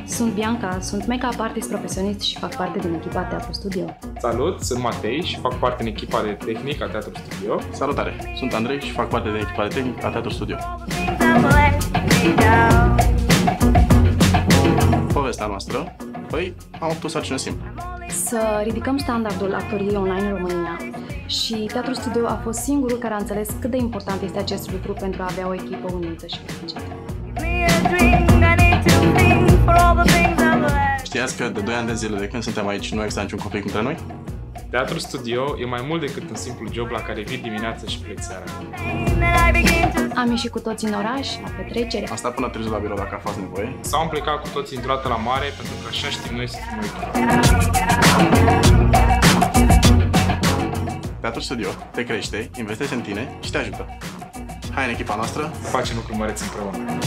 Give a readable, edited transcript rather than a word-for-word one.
Sunt Bianca, sunt make-up artist profesionist și fac parte din echipa Teatru Studio. Salut, sunt Matei și fac parte din echipa de tehnic a Teatru Studio. Salutare, sunt Andrei și fac parte din echipa de tehnic a Teatru Studio. Povestea noastră, păi, am avut o sarcină simplă. Să ridicăm standardul actoriei online în România și Teatru Studio a fost singurul care a înțeles cât de important este acest lucru pentru a avea o echipă unită și fericită. Știați că de 2 ani de zile de când suntem aici nu există niciun conflict între noi? Teatru Studio e mai mult decât un simplu job la care vii dimineața și pleci seara. Am ieșit cu toții în oraș, la petrecere. Am stat până târziu la birou dacă a fost nevoie. Sau am plecat cu toții într-o dată la mare, pentru că așa știm noi să fim o echipă. Teatru Studio te crește, investește în tine și te ajută. Hai în echipa noastră, Facem lucruri măreți împreună.